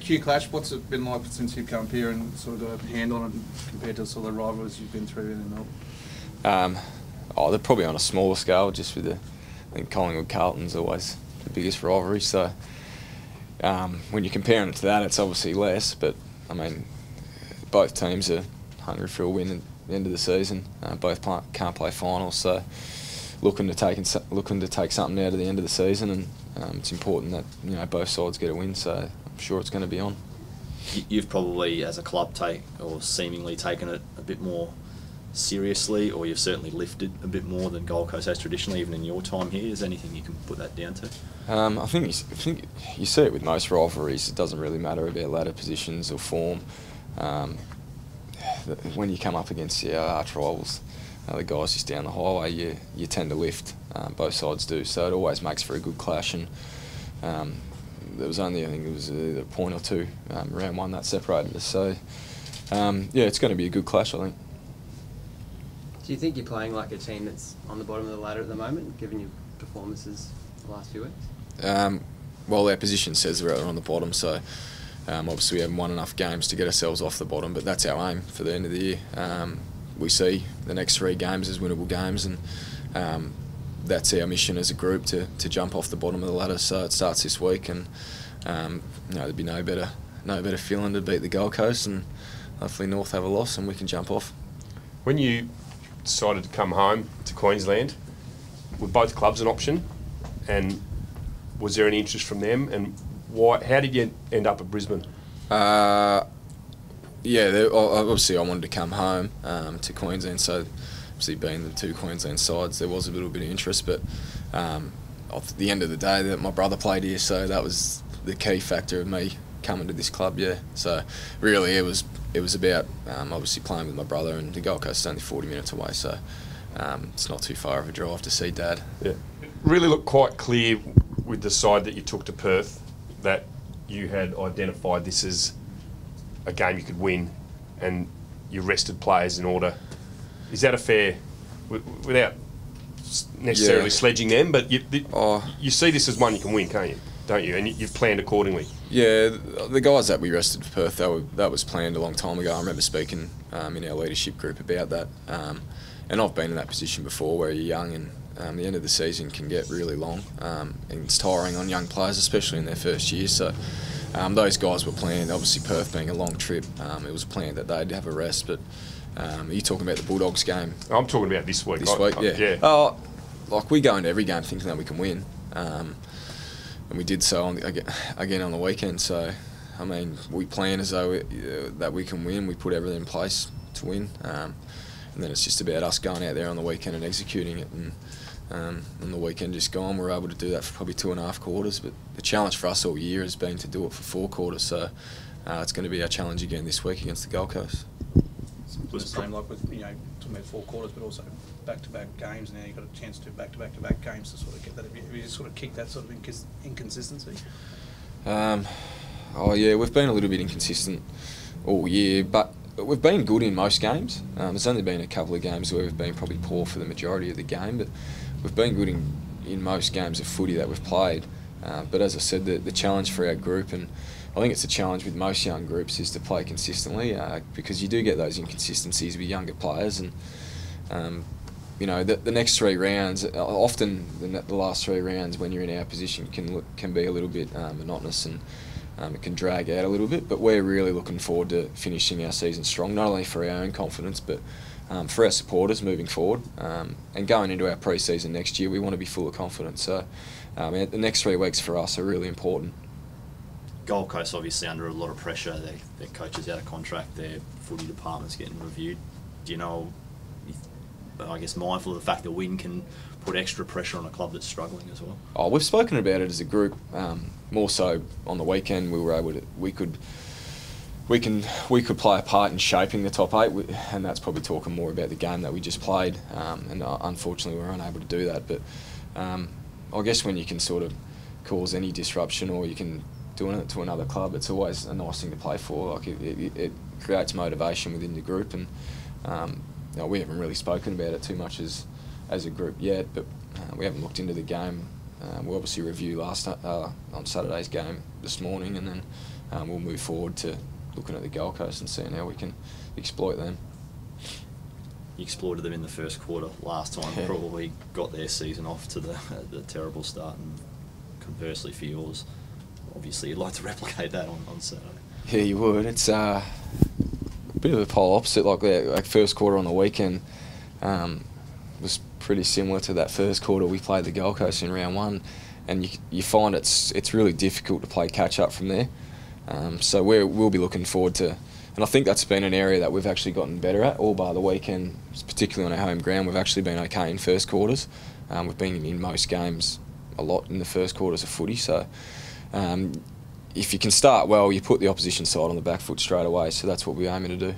acute clash. What's it been like since you've come up here and sort of got a hand on it compared to sort of the rivalries you've been through in Melbourne? They're probably on a smaller scale, just with I think Collingwood-Carlton's always the biggest rivalry. So when you're comparing it to that, it's obviously less. But I mean, both teams are hungry for a win at the end of the season. Both can't play finals, so looking to take something out of the end of the season, and it's important that both sides get a win. So I'm sure it's going to be on. You've probably, as a club, seemingly taken it a bit more seriously, or you've certainly lifted a bit more than Gold Coast has traditionally, even in your time here. Is there anything you can put that down to? I think you see it with most rivalries. It doesn't really matter about ladder positions or form. When you come up against your arch rivals, the guys just down the highway, you tend to lift. Both sides do, so it always makes for a good clash. And there was only, I think it was a point or two round one that separated us. So yeah, it's going to be a good clash, I think. Do you think you're playing like a team that's on the bottom of the ladder at the moment, given your performances the last few weeks? Well, our position says we're on the bottom, so obviously we haven't won enough games to get ourselves off the bottom, but that's our aim for the end of the year. We see the next 3 games as winnable games, and that's our mission as a group to jump off the bottom of the ladder. So it starts this week, and there'd be no better feeling to beat the Gold Coast, and hopefully North have a loss and we can jump off. When you decided to come home to Queensland, were both clubs an option, and was there any interest from them, and why? How did you end up at Brisbane? Yeah, obviously I wanted to come home to Queensland, so obviously being the 2 Queensland sides, there was a little bit of interest, but at the end of the day, that my brother played here, so that was the key factor of me coming to this club. Yeah, so really it was about obviously playing with my brother, and the Gold Coast is only 40 minutes away, so it's not too far of a drive to see Dad. Yeah, it really looked quite clear with the side that you took to Perth that you had identified this as a game you could win, and you rested players in order. Is that a fair, without necessarily sledging them, but you see this as one you can win, can't you? Don't you? And you've planned accordingly. Yeah, the guys that we rested for Perth, that was planned a long time ago. I remember speaking in our leadership group about that, and I've been in that position before where you're young, and the end of the season can get really long, and it's tiring on young players, especially in their first year. So those guys were planned. Obviously, Perth being a long trip, it was planned that they'd have a rest. But are you talking about the Bulldogs game? I'm talking about this week. This week, yeah. Like we go into every game thinking that we can win, and we did so again on the weekend. So I mean, we plan as though that we can win. We put everything in place to win, and then it's just about us going out there on the weekend and executing it. And on the weekend just gone, we were able to do that for probably 2.5 quarters. But the challenge for us all year has been to do it for 4 quarters. So it's going to be our challenge again this week against the Gold Coast. It's the same like with talking about 4 quarters, but also back-to-back games. Now you've got a chance to do back-to-back games to sort of get that. Have you just sort of kicked that sort of inconsistency? Yeah, we've been a little bit inconsistent all year, but we've been good in most games. There's only been a couple of games where we've been probably poor for the majority of the game, but we've been good in most games of footy that we've played. But as I said, the challenge for our group, and I think it's a challenge with most young groups, is to play consistently, because you do get those inconsistencies with younger players. And the next 3 rounds, often the last 3 rounds when you're in our position can be a little bit monotonous, and it can drag out a little bit. But we're really looking forward to finishing our season strong, not only for our own confidence, but for our supporters moving forward. And going into our pre-season next year, we want to be full of confidence. So the next 3 weeks for us are really important. Gold Coast obviously under a lot of pressure. Their coaches out of contract, their footy department's getting reviewed. Do you know, I guess mindful of the fact that win can put extra pressure on a club that's struggling as well? We've spoken about it as a group. More so on the weekend, we could play a part in shaping the top 8, and that's probably talking more about the game that we just played. And unfortunately, we were unable to do that. But I guess when you can sort of cause any disruption, or you can do it to another club, it's always a nice thing to play for. Like it creates motivation within the group, and we haven't really spoken about it too much as a group yet. But we haven't looked into the game. We obviously reviewed on Saturday's game this morning, and then we'll move forward to looking at the Gold Coast and seeing how we can exploit them. You exploited them in the first quarter last time. Yeah. Probably got their season off to the terrible start, and conversely for yours, obviously you'd like to replicate that on Saturday. Yeah, you would. It's a bit of a polar opposite. Like first quarter on the weekend was pretty similar to that first quarter we played the Gold Coast in round one, and you find it's really difficult to play catch up from there. So we'll be looking forward to, and I think that's been an area that we've actually gotten better at, all bar the weekend, particularly on our home ground. We've actually been okay in first quarters. We've been in most games a lot in the first quarters of footy, so if you can start well, you put the opposition side on the back foot straight away, so that's what we're aiming to do.